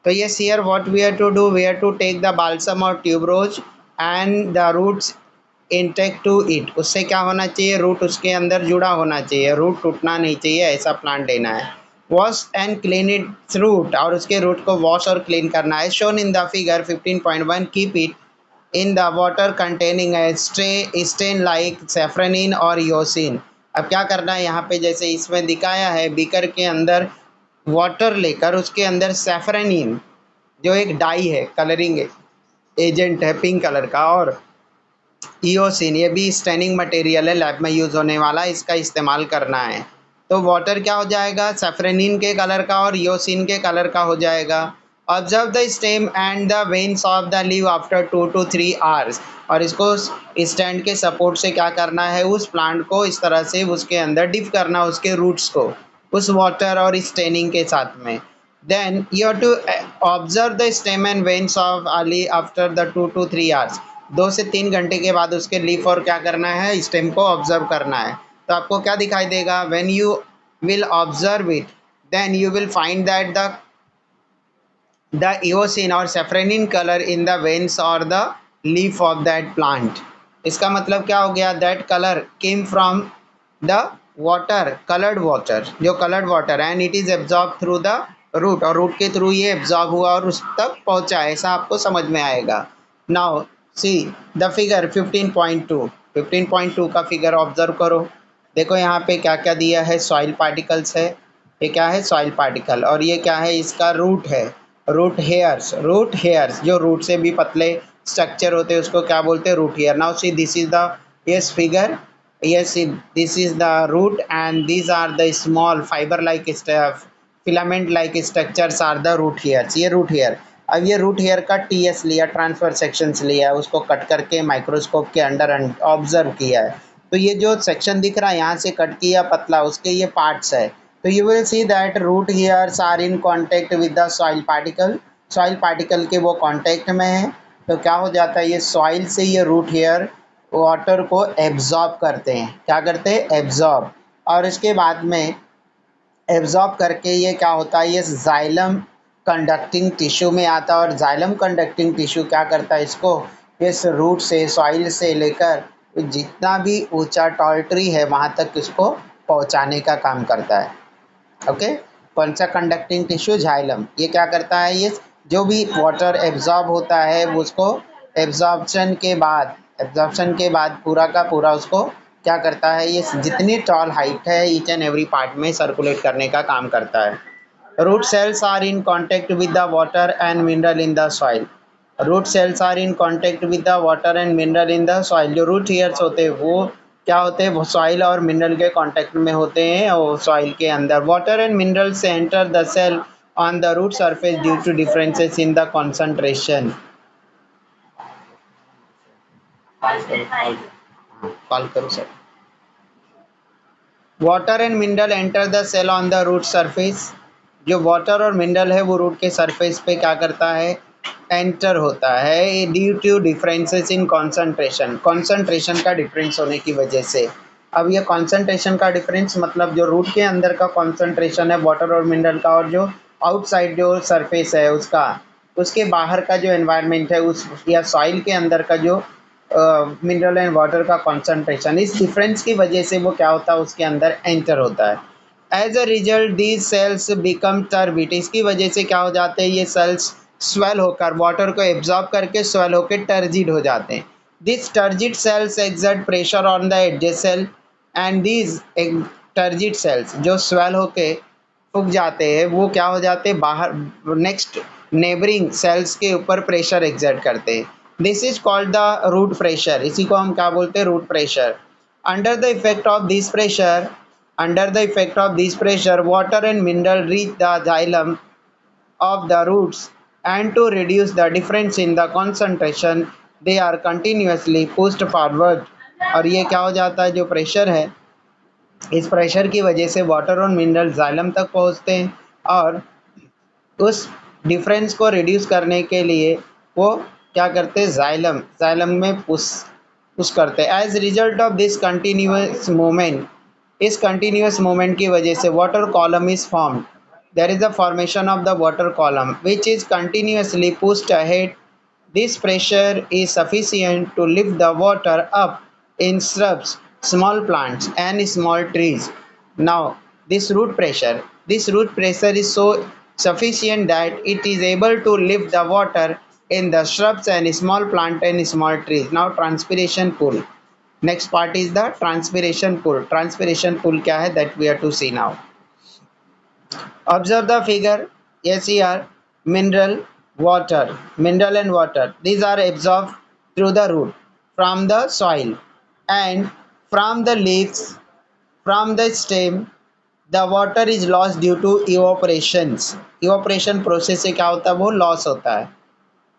तो yes, here what we have to do, we have to take the balsam or tuberose and the roots intact to it. उससे क्या होना चाहिए, root उसके अंदर जुड़ा होना चाहिए, रूट टूटना नहीं चाहिए, ऐसा प्लांट लेना है। Wash and clean its root, और उसके रूट को वॉश और क्लीन करना है। Shown in the figure 15.1, keep it in the water containing stain like safranin और योसिन। अब क्या करना है यहाँ पे, जैसे इसमें दिखाया है, बीकर के अंदर वाटर लेकर उसके अंदर सेफ्रेनिन जो एक डाई है, कलरिंग एजेंट है पिंक कलर का, और ईओसिन ये भी स्टेनिंग मटेरियल है, लैब में यूज़ होने वाला, इसका इस्तेमाल करना है। तो वाटर क्या हो जाएगा, सेफ्रेनिन के कलर का और ईओसिन के कलर का हो जाएगा। Observe the stem and the veins of the leave after 2 to 3 hours, और इसको स्टैंड के सपोर्ट से क्या करना है, उस प्लांट को इस तरह से उसके अंदर डिप करना, उसके रूट्स को उस वाटर और स्टेनिंग के साथ में। Then you have to observe the stem and veins of early after the 2 to 3 hours. 2 से 3 घंटे के बाद उसके लीफ और क्या करना है, स्टेम को ऑब्जर्व करना है। तो आपको क्या दिखाई देगा, when you will observe it then you will find that the eosin और safranin colour in the veins और the leaf of that plant. इसका मतलब क्या हो गया, that colour came from the water, coloured water, जो coloured water and it is absorb through the root, और root के थ्रू ये एब्जॉर्ब हुआ और उस तक पहुंचा, ऐसा आपको समझ में आएगा। नाउ सी द फिगर 15.2, 15.2 का फिगर ऑब्जर्व करो। देखो यहाँ पे क्या क्या दिया है, सॉइल पार्टिकल्स है, ये क्या है, सॉइल पार्टिकल, और ये क्या है, इसका रूट है, रूट हेयर्स, रूट हेयर्स जो रूट से भी पतले स्ट्रक्चर होते हैं उसको क्या बोलते हैं, root hair. Now see this is the yes figure, yes this is the root and these are the small fiber like stuff, filament like structures are the root hairs, ये root hair। अब ये root hair का TS लिया, transfer sections लिया, उसको cut करके microscope के under observe किया है। तो ये जो सेक्शन दिख रहा है यहाँ से कट किया पतला, उसके ये पार्ट्स है। तो you will see that root hairs are in contact with the soil particle, soil particle के वो कांटेक्ट में है। तो क्या हो जाता है, ये सॉइल से ये रूट हेयर वाटर को एब्जॉर्ब करते हैं, क्या करते हैं, एब्जॉर्ब। और इसके बाद में एब्जॉर्ब करके ये क्या होता है, ये जाइलम कंडक्टिंग टिश्यू में आता है, और जाइलम कंडक्टिंग टिश्यू क्या करता है, इसको इस रूट से, सॉइल से लेकर जितना भी ऊंचा टॉल ट्री है वहाँ तक इसको पहुँचाने का काम करता है। ओके, कौन सा कंडक्टिंग टिश्यू, जाइलम। ये क्या करता है, ये जो भी वाटर एब्जॉर्ब होता है उसको एब्जॉर्प्शन के बाद पूरा का पूरा उसको क्या करता है, ये जितनी टॉल हाइट है ईच एंड एवरी पार्ट में सर्कुलेट करने का काम करता है। Root cells are in contact with the water and mineral in the soil, root cells are in contact with the water and mineral in the soil. जो root hairs होते हैं वो क्या होते हैं, वो सॉइल और मिनरल के कांटेक्ट में होते हैं, और सॉइल के अंदर वाटर एंड मिनरल से enter the cell on the root surface due to differences in the concentration. Call करो sir. Water and mineral enter the cell on the root surface, जो वाटर और मिनरल है वो root के surface पे क्या करता है, एंटर होता है, due to differences in concentration, concentration का डिफरेंस होने की वजह से। अब ये कॉन्सेंट्रेशन का डिफरेंस मतलब जो रूट के अंदर का कॉन्सेंट्रेशन है वाटर और मिनरल का, और जो आउटसाइड जो सरफेस है उसका, उसके बाहर का जो एनवायरनमेंट है उस या सॉइल के अंदर का जो मिनरल एंड वाटर का कॉन्सेंट्रेशन, इस डिफरेंस की वजह से वो क्या होता है, उसके अंदर एंटर होता है। As a result these cells become turbid, इसकी वजह से क्या हो जाते हैं, ये सेल्स स्वेल होकर वाटर को एब्जॉर्ब करके स्वेल होकर टर्जिड हो जाते हैं। This turgid cells exert pressure on the adjacent cell and these turgid cells जो स्वेल होके फूक जाते हैं वो क्या हो जाते हैं, बाहर नेक्स्ट नेबरिंग सेल्स के ऊपर प्रेशर एक्सर्ट करते हैं। This is called the root pressure, इसी को हम क्या बोलते हैं, root pressure. Under the effect of this pressure, under the effect of this pressure water and mineral reach the xylem of the roots, and to reduce the difference in the concentration they are continuously pushed forward। और ये क्या हो जाता है, जो pressure है, इस pressure की वजह से वाटर और मिनरल जाइलम तक पहुंचते हैं, और उस डिफरेंस को रिड्यूस करने के लिए वो क्या करते हैं, जाइलम जाइलम में पुश करते हैं। As result of this continuous movement, इस कंटिन्यूस मूवमेंट की वजह से water column is formed, there is a formation of the water column which is continuously pushed ahead. This pressure is sufficient to lift the water up in shrubs, small plants and small trees. Now, this root pressure is so sufficient that it is able to lift the water in the shrubs and small plant and small trees. Now, transpiration pool. Next part is the transpiration pool. Transpiration pool क्या है that we have to see now. Observe the figure. Yes, here mineral and water. These are absorbed through the root from the soil and from the leaves, from the stem. The water is lost due to evaporations. Evaporation process से क्या होता है वो loss होता है.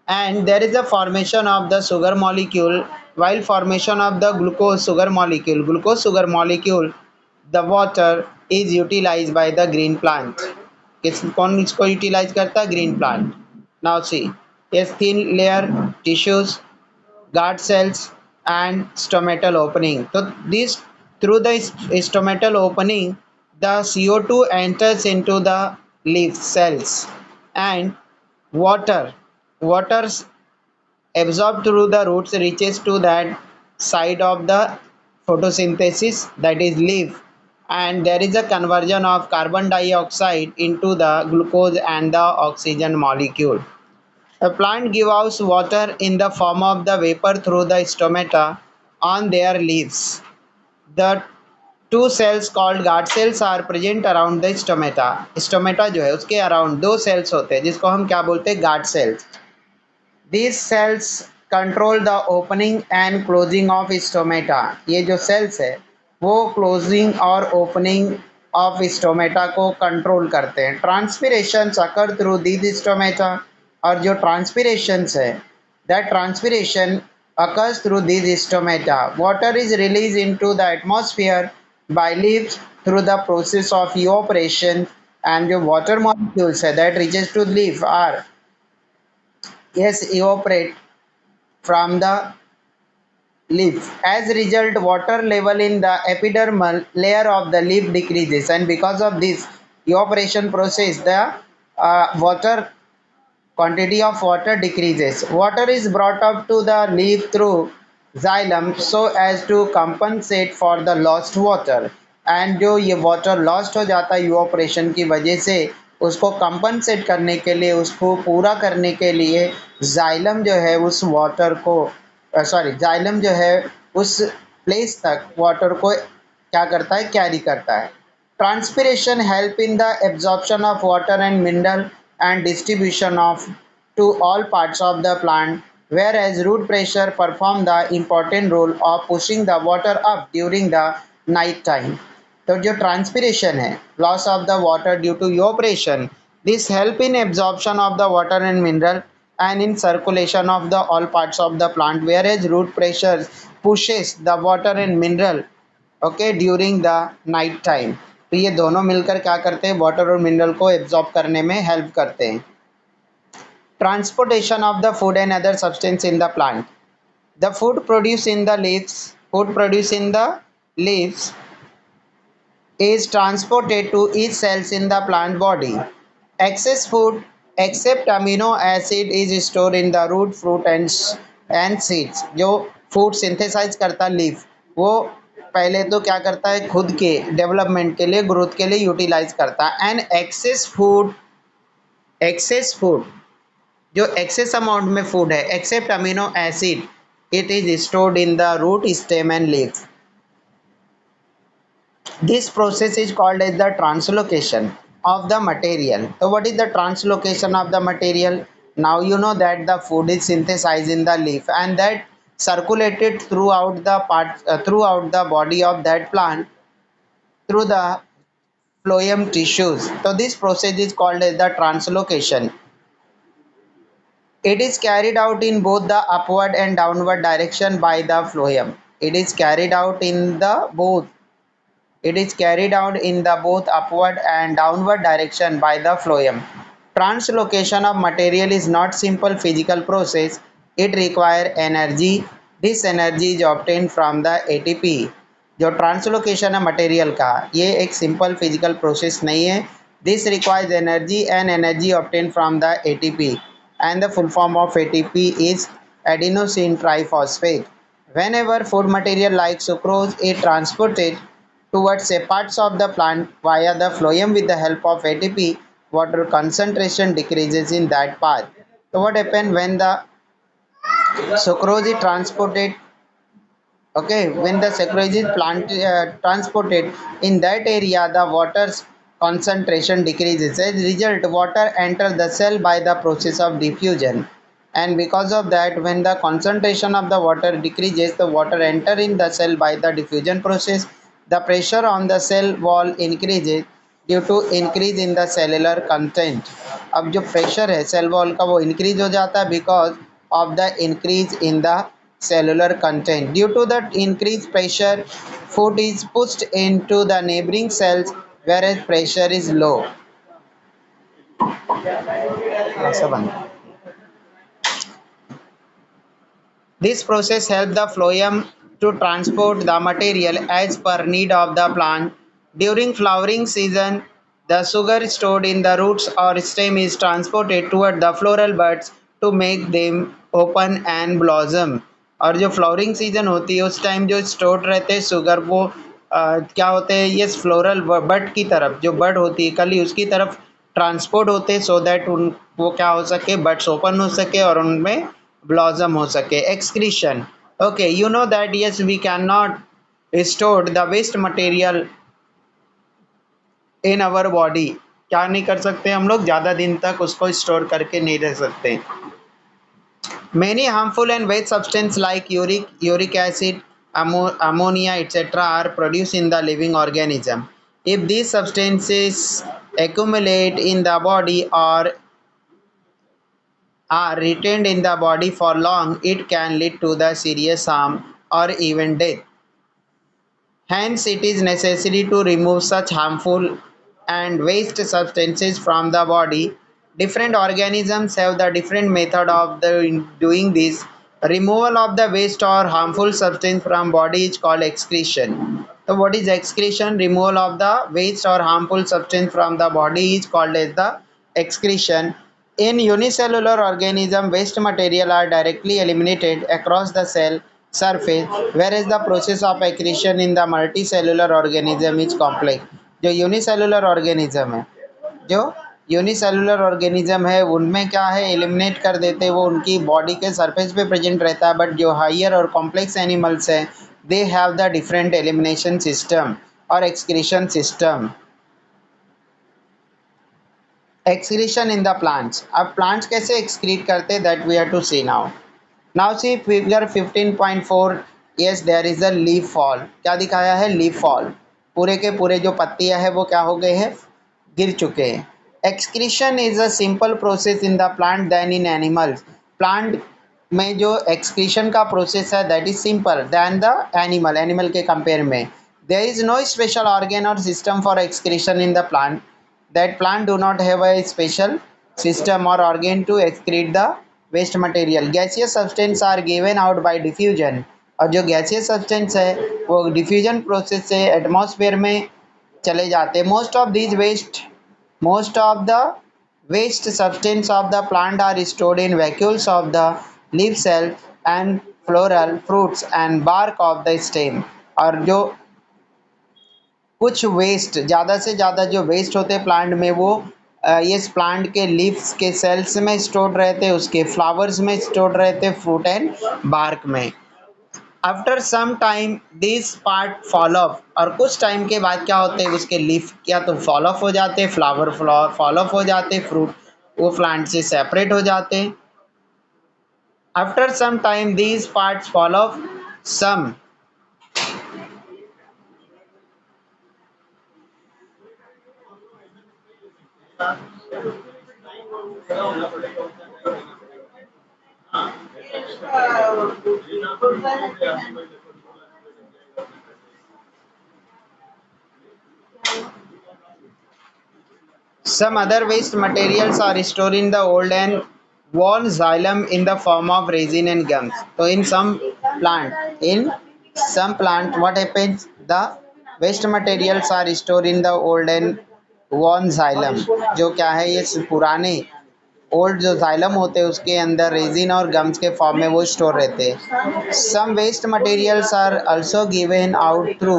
And there is a formation of the sugar molecule. While formation of the glucose sugar molecule, the water is utilized by the green plant. कौन इसको utilise करता है? Green plant. Now see, yes, thin layer tissues, guard cells and stomatal opening. So this, through the stomatal opening, the CO2 enters into the leaf cells and water absorbed through the roots reaches to that side of the photosynthesis, that is leaf, and there is a conversion of carbon dioxide into the glucose and the oxygen molecule. A plant gives out water in the form of the vapor through the stomata on their leaves. The two cells called guard cells are present around the stomata. Stomata जो है उसके around दो sales होते हैं जिसको हम क्या बोलते हैं? Guard cells. These cells control the opening and closing of stomata. ये जो cells है वो closing और opening of stomata को control करते हैं. Transpirations occur through these stomata. और जो transpirations है, that transpiration occurs through these stomata. Water is released into the atmosphere by leaves through the process of evaporation, and जो water molecules है that reaches to leaf are, yes, evaporate from the leaf. As a result, water level in the epidermal layer of the leaf decreases, and because of this evaporation process, the water quantity of water decreases. Water is brought up to the leaf through xylem so as to compensate for the lost water. And जो ये water lost हो जाता है evaporation की वजह से, उसको compensate करने के लिए, उसको पूरा करने के लिए जाइलम जो है उस वाटर को जाइलम जो है उस प्लेस तक वाटर को क्या करता है? कैरी करता है. Transpiration help in the absorption of water and mineral and distribution of to all parts of the plant, whereas root pressure perform the important role of pushing the water up during the night time. तो जो transpiration है, loss of the water due to evaporation, this help in absorption of the water and mineral and in circulation of the all parts of the plant, whereas root pressure pushes the water and mineral, okay, during the night time. तो ये दोनों मिलकर क्या करते हैं? Water और mineral को absorb करने में हेल्प करते हैं. Transportation of the food and other substance in the plant. The food produce in the leaves is transported to each cells in the plant body. Excess food except amino acid is stored in the root, fruit and seeds. जो food synthesise करता leaf, वो पहले तो क्या करता है? खुद के डेवलपमेंट के लिए, ग्रोथ के लिए यूटिलाइज करता है. एंड एक्सेस फूड जो एक्सेस अमाउंट में फूड है except amino acid, it is stored in the root, stem and leaf. This process is called as the translocation of the material. So what is the translocation of the material? Now you know that the food is synthesized in the leaf and that circulated throughout the body of that plant through the phloem tissues. So this process is called as the translocation. It is carried out in both the upward and downward direction by the phloem. It is carried out in the both upward and downward direction by the phloem. Translocation of material is not simple physical process. It requires energy. This energy is obtained from the ATP. जो translocation है material का, ये एक simple physical process नहीं है. This requires energy, and energy obtained from the ATP, and the full form of ATP is adenosine triphosphate. Whenever food material like sucrose is transported towards a parts of the plant via the phloem with the help of ATP, water concentration decreases in that path. So what happens when the sucrose is transported? Okay, when the sucrose is transported in that area, the water's concentration decreases. As a result, water enters the cell by the process of diffusion. And because of that, when the concentration of the water decreases, the water enter in the cell by the diffusion process. The pressure on the cell wall increases due to increase in the cellular content. अब जो pressure है cell wall का वो increase हो जाता है because of the increase in the cellular content. Due to the increased pressure, food is pushed into the neighboring cells whereas pressure is low. This process helps the phloem to transport the material as per need of the plant. During flowering season, the sugar stored in the roots or stem is transported toward the floral buds to make them open and blossom. और जो flowering season होती है उस time जो stored रहते हैं sugar वो क्या होते हैं ये फ्लोरल बड की तरफ जो बड होती है कली उसकी तरफ ट्रांसपोर्ट होते हैं सो दैट उन वो क्या हो सके बड्स ओपन हो सके और उनमें ब्लॉसम हो सके. Excretion. Okay you know that yes we can not store the waste material in our body. क्या नहीं कर सकते हम लोग ज़्यादा दिन तक उसको स्टोर करके नहीं रह सकते. Many harmful and waste substances like uric acid, ammonia, etc. are produced in the living organism. If these substances accumulate in the body or are retained in the body for long, it can lead to the serious harm or even death. Hence, it is necessary to remove such harmful and waste substances from the body. Different organisms have the different method of doing this. Removal of the waste or harmful substance from body is called excretion. So, what is excretion? Removal of the waste or harmful substance from the body is called as the excretion. In unicellular organism, waste material are directly eliminated across the cell surface, whereas the process of accretion in the multicellular organism is complex. जो unicellular organism है जो unicellular organism है उनमें क्या है eliminate कर देते हैं वो उनकी बॉडी के सरफेस पे प्रेजेंट रहता है बट जो हायर और कॉम्प्लेक्स एनिमल्स हैं they have the different elimination system और excretion system. Excretion in the plants. अब प्लांट्स कैसे एक्सक्रीट करते हैं that we have to see now. Now see figure 15.4. Yes there is a leaf fall. क्या दिखाया है leaf fall. पूरे के पूरे जो पत्तियां हैं वो क्या हो गए हैं गिर चुके हैं. Excretion is a simple process in the plant then in animals. Plant में जो एक्सक्रीशन का प्रोसेस है that is simple then the animal के कंपेयर में. There is no special organ और system for excretion in the plant. That plant do not have a special system or organ to excrete the waste material. Gaseous substances are given out by diffusion. और जो gaseous substance है वो diffusion process से atmosphere में चले जाते हैं. Most of the waste substance of the plant are stored in vacuoles of the leaf cell and floral fruits and bark of the stem. और जो कुछ वेस्ट ज़्यादा से ज़्यादा जो वेस्ट होते हैं प्लांट में वो ये प्लांट के लीव्स के सेल्स में स्टोर्ड रहते, उसके फ्लावर्स में स्टोर्ड रहते, फ्रूट एंड बार्क में. After some time this part fall off. और कुछ टाइम के बाद क्या होते हैं उसके लीफ या तो फॉल ऑफ हो जाते, फ्लावर फॉल ऑफ हो जाते, फ्रूट वो प्लांट से सेपरेट हो जाते. After some time this parts fall off. Some Some other waste materials are stored in the old and worn xylem in the form of resin and gums. So in some plant, what happens? The waste materials are stored in the old and won xylem, जो क्या है ये पुराने old जो xylem होते हैं उसके अंदर रेजिन और गम्स के फॉर्म में वो स्टोर रहते हैं। Some waste materials are also given out through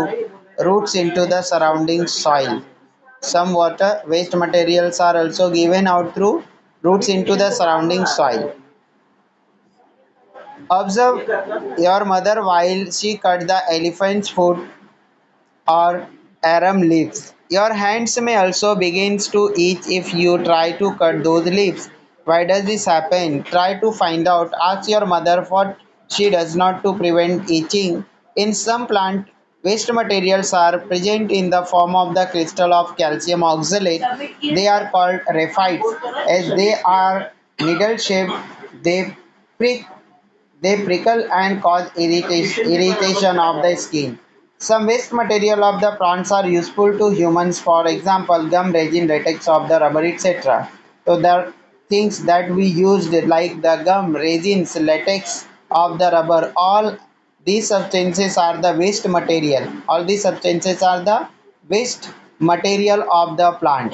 roots into the surrounding soil. Some water waste materials are also given out through roots into the surrounding soil. Observe your mother while she cut the elephant's foot or arum leaves. Your hands may also begin to itch if you try to cut those leaves. Why does this happen? Try to find out. Ask your mother what she does not to prevent itching. In some plant, waste materials are present in the form of the crystal of calcium oxalate. They are called raphites. As they are needle shaped, they prick they prickle and cause irritation of the skin. Some waste material of the plants are useful to humans, for example, gum, resin, latex of the rubber, etc. So the things that we used like the gum, resins, latex of the rubber, all these substances are the waste material. All these substances are the waste material of the plant.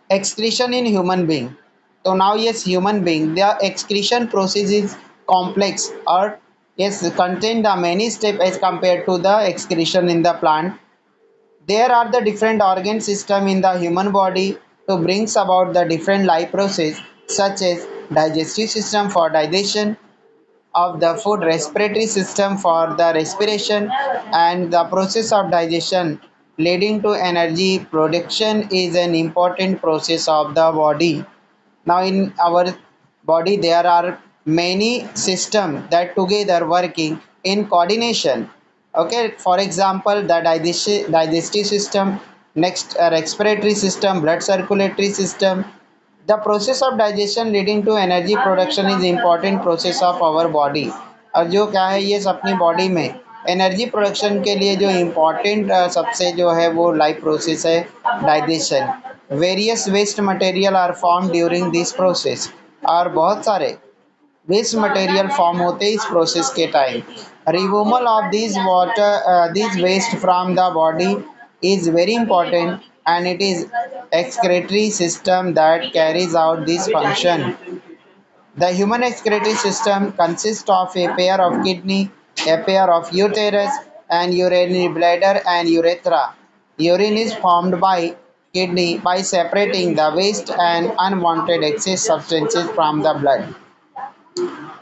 Excretion in human being. So now yes, human being, the excretion process is complex or yes contain the many steps as compared to the excretion in the plant. There are the different organ system in the human body to brings about the different life process, such as digestive system for digestion of the food, respiratory system for the respiration, and the process of digestion leading to energy production is an important process of the body. Now in our body there are many systems that together working in coordination. Okay, for example the digestive system, next respiratory system, blood circulatory system. The process of digestion leading to energy production is important process of our body. और जो क्या है ये अपनी body में energy production के लिए जो इम्पोर्टेंट सबसे जो है वो लाइफ प्रोसेस है digestion. Various waste material are form during this process, और बहुत सारे वेस्ट मटेरियल फॉर्म होते हैं इस प्रोसेस के time. Removal of this waste from the body is very important, and it is excretory system that carries out this function. The human excretory system consists of a pair of kidney, a pair of uterus, and urinary bladder and urethra. Urine is formed by kidney by separating the waste and unwanted excess substances from the blood.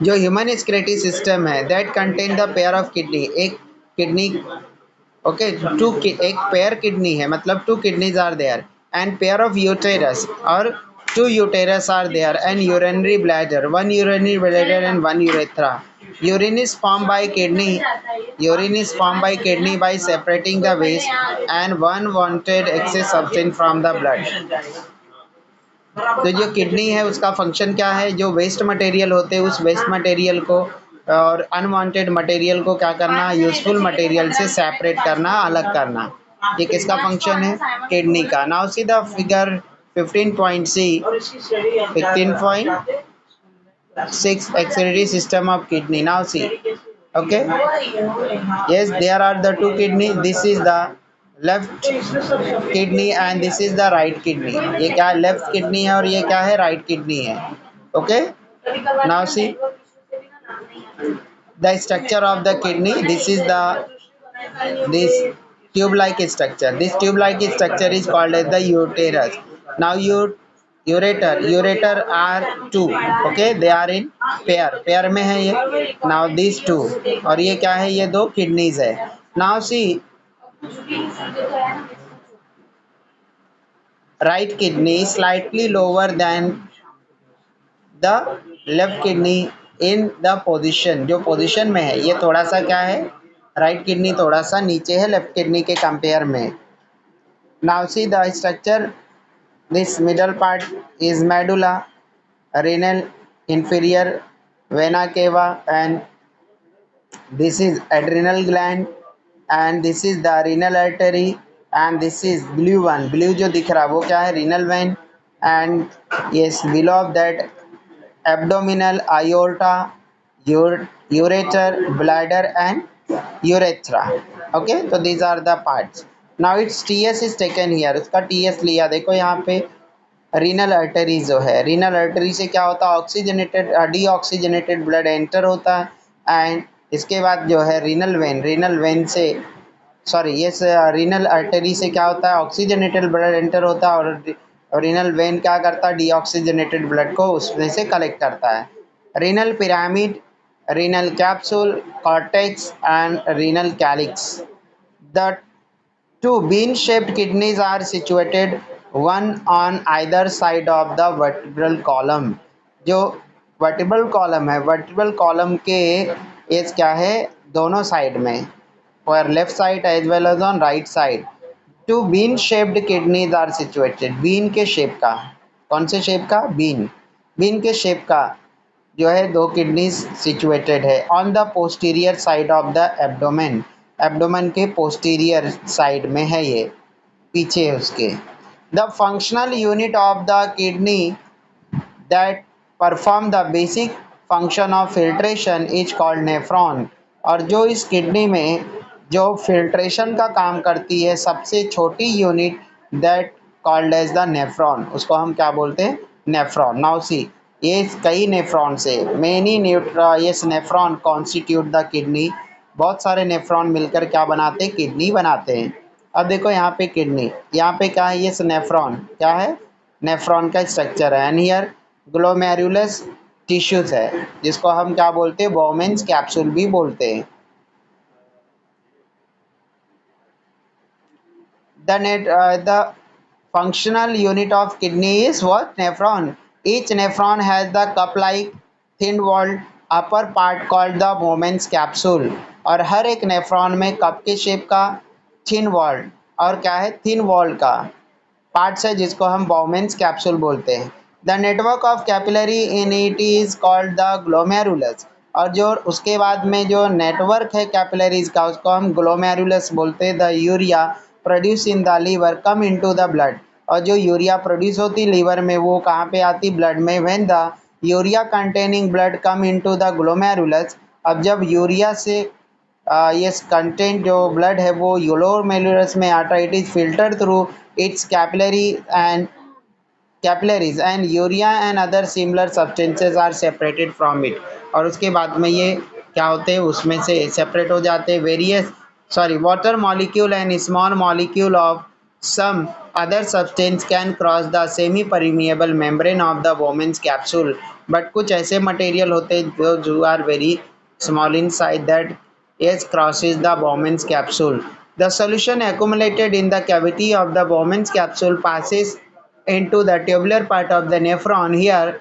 जो human excretory system है that contain the pair of kidney, एक kidney, okay two, एक pair kidney है मतलब two kidneys are there, and pair of uterus और two uterus are there, and urinary bladder, one urinary bladder and one urethra. Urine is formed by kidney by separating the waste and unwanted excess substance from the blood. तो जो kidney है उसका function क्या है, जो waste material होते हैं उस वेस्ट मटेरियल को और अनवांटेड मटेरियल को क्या करना, यूजफुल मटेरियल से सेपरेट करना, अलग करना। ये किसका फंक्शन है, किडनी का। Now see the figure 15.c, 15.6 excretory system of kidney. Now see, okay, yes, there are the two kidney, this is the left kidney and this is the right kidney. ये क्या है, left kidney है और ये क्या है, right kidney है। Okay, now see the structure of the kidney, this is the this tube like structure, this tube like structure is called as the uterus. Now ureter are two, okay, they are in pair, pair में है ये। Now this to, और ये क्या है, ये दो kidneys है। Now see right kidney is slightly lower than the left kidney in the position, जो पोजीशन में है ये थोड़ा सा क्या है, राइट किडनी थोड़ा सा नीचे है लेफ्ट किडनी के कंपेयर में। Now see the structure, this middle part is medulla, renal inferior vena cava, and this is adrenal gland, and this is the renal artery, and this is blue one, blue जो दिख रहा है वो क्या है, renal vein, and yes below of that abdominal aorta, ureter, bladder and urethra. Okay, so these are the parts. Now it's T S is taken here, उसका T S लिया। देखो यहाँ पे रीनल आर्टरी जो है, रीनल आर्टरी से क्या होता है, ऑक्सीजनेटेड डीऑक्सीजनेटेड ब्लड एंटर होता है। एंड इसके बाद जो है रीनल वेन से सॉरी ये रीनल आर्टरी से क्या होता है, ऑक्सीजनेटेड ब्लड एंटर होता है, और रीनल वेन क्या करता है, डीऑक्सीजनेटेड ब्लड को उसमें से कलेक्ट करता है। Renal pyramid, renal capsule, cortex and renal calyx. The two bean-shaped kidneys are situated one on either side of the vertebral column। जो वर्टिब्रल कॉलम है, वर्टिब्रल कॉलम के एज क्या है, दोनों साइड में, और left side as well as on right side. Two bean shaped kidneys are situated, bean के shape का, कौन से शेप का, बीन, बीन के शेप का जो है दो किडनीज सिचुएटेड है on the posterior side of the abdomen, abdomen के पोस्टीरियर साइड में है ये, पीछे है उसके। The functional unit of the kidney that perform the basic function of filtration is called nephron. और जो इस किडनी में जो फिल्ट्रेशन का काम करती है, सबसे छोटी unit, that called as the nephron, उसको हम क्या बोलते हैं, नेफ्रॉन। नाउ सी, ये कई नेफ्रॉन से, many yes nephron constitute the kidney, बहुत सारे नेफ्रॉन मिलकर क्या बनाते हैं, किडनी बनाते हैं। अब देखो यहाँ पे किडनी, यहाँ पे क्या है, ये नेफ्रॉन क्या है, नेफ्रॉन का स्ट्रक्चर है। एंड हियर ग्लोमेरुलस टिश्यूज है, जिसको हम क्या बोलते हैं, बोमेन्स कैप्सूल भी बोलते हैं। The functional unit of kidney is what, nephron. Each nephron has the cup-like thin-walled upper part called the Bowman's capsule। और हर एक नेफ्रॉन में कप के शेप का थिन वॉल्ड और क्या है, थिन वॉल्ड का पार्ट्स है, जिसको हम बाउमेन्स कैप्सूल बोलते हैं। The network of capillary in it is called the glomerulus. और जो उसके बाद में जो नेटवर्क है कैपिलरीज का, उसको हम ग्लोमेरुलस बोलते हैं। The urea produce in the liver come into the blood. और जो यूरिया प्रोड्यूस होती लीवर में, वो कहाँ पे आती, ब्लड में। When the urea containing blood come into the glomerulus, अब जब यूरिया से ये कंटेंट जो ब्लड है वो ग्लोमेरुलस में आता है, it is filtered through its capillaries and urea and other similar substances are separated from it. और उसके बाद में ये क्या होते हैं, उसमें से सेपरेट हो जाते हैं। Various water molecule and small molecule of some other substance can cross the semi permeable membrane of the Bowman's capsule। But कुछ ऐसे मटेरियल होते हैं जो are very small in size, that yes crosses the Bowman's capsule। The solution accumulated in the cavity of the Bowman's capsule passes into the tubular part of the nephron। Here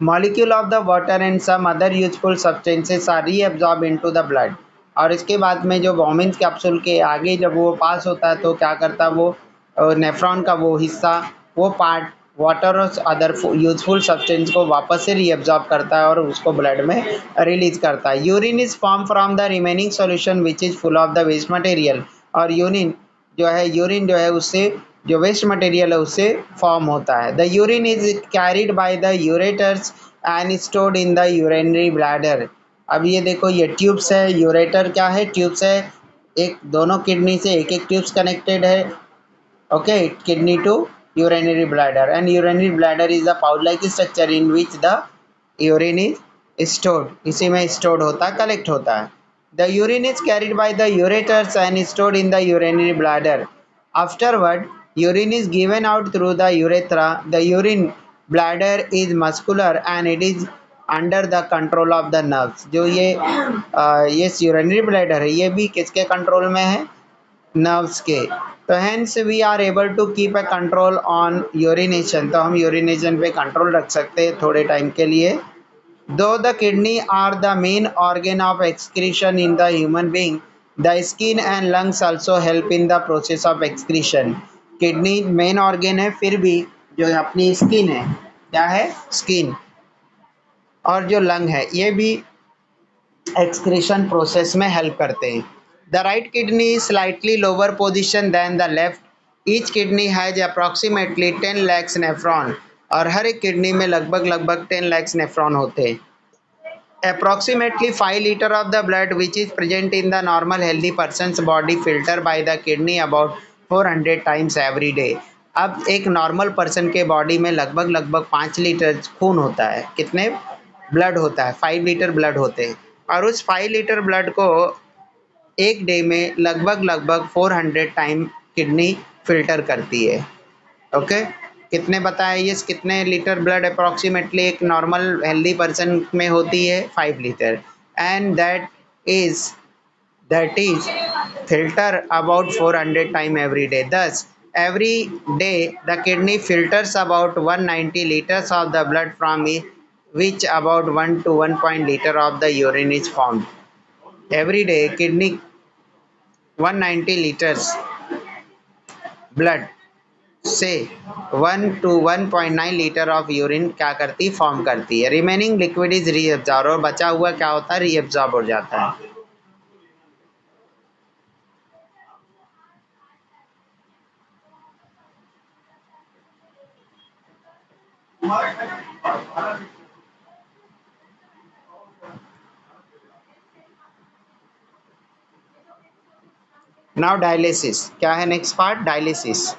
molecule of the water and some other useful substances are reabsorbed into the blood। और इसके बाद में जो वॉमिन्स capsule के आगे जब वो पास होता है तो क्या करता है, वो नेफ्रॉन का वो हिस्सा, वो पार्ट वाटर और अदर यूजफुल सब्सटेंस को वापस से रीएब्जॉर्ब करता है और उसको ब्लड में रिलीज करता है। Urine is form from the remaining solution which is full of the waste material. और यूरिन जो है उससे जो वेस्ट मटेरियल है उससे फॉर्म होता है। The urine is carried by the ureters and stored in the urinary bladder. अब ये देखो, ये ट्यूब्स है, यूरेटर क्या है, ट्यूब्स है, एक दोनों किडनी से एक एक ट्यूब्स कनेक्टेड है। Okay, kidney to urinary bladder, and urinary bladder is the pouch like structure in which the urine is stored, इसी में स्टोर्ड होता है, कलेक्ट होता है। The urine is carried by the ureters and stored in the urinary bladder. Afterward urine is given out through the urethra। The urine bladder is muscular and it is under the control of the nerves। जो ये urinary bladder है, ये भी किसके control में है, nerves के। तो hence we are able to keep a control on urination, तो हम यूरिनेशन पे कंट्रोल रख सकते हैं थोड़े टाइम के लिए। Though the kidney are the main organ of excretion in the human being, the skin and lungs also help in the process of excretion. Kidney main organ है, फिर भी जो अपनी स्किन है, क्या है, स्किन, और जो लंग है, ये भी एक्सक्रीशन प्रोसेस में हेल्प करते हैं। The right kidney is slightly lower position than the left. Each kidney has approximately 10 lakhs nephron. और हर एक किडनी में लगभग 10 lakhs नेफ्रॉन होते हैं। approximately 5 liter of the blood which is present in the normal healthy person's body filter by the kidney about 400 times every day. अब एक normal person के बॉडी में लगभग लगभग 5 लीटर खून होता है, कितने ब्लड होता है, 5 लीटर ब्लड होते हैं, और उस 5 लीटर ब्लड को एक डे में लगभग लगभग 400 टाइम किडनी फिल्टर करती है। ओके, कितने बताया ये, कितने लीटर ब्लड अप्रॉक्सीमेटली एक नॉर्मल हेल्दी पर्सन में होती है, 5 litre, and that is filter about 400 time every day. Thus, every day the kidney filters about 190 liters of the blood from it, which about 1 to 1 liter of the urine is formed. Every day kidney 190 liters blood से 1 to 1.9 litre of urine क्या करती, form करती है। Remaining liquid is reabsorb, और बचा हुआ क्या होता है, रीअब्जॉर्ब हो जाता है। नाउ डायलिसिस क्या है, नेक्स्ट पार्ट डायलिसिस।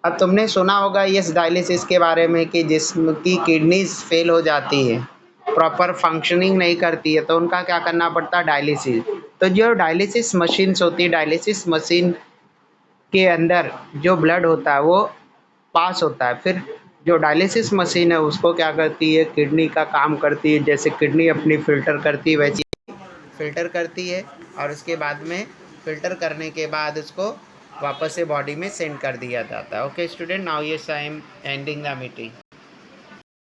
अब तुमने सुना होगा इस डायलिसिस के बारे में कि जिसकी किडनीज फेल हो जाती है, प्रॉपर फंक्शनिंग नहीं करती है, तो उनका क्या करना पड़ता है, डायलिसिस। तो जो डायलिसिस मशीन्स होती है, डायलिसिस मशीन के अंदर जो ब्लड होता है वो पास होता है, फिर जो डायलिसिस मशीन है उसको क्या करती है, किडनी का काम करती है, जैसे किडनी अपनी फ़िल्टर करती है वैसे फ़िल्टर करती है, और उसके बाद में फ़िल्टर करने के बाद उसको वापस से बॉडी में सेंड कर दिया जाता है। Okay student, now yes I am ending the meeting.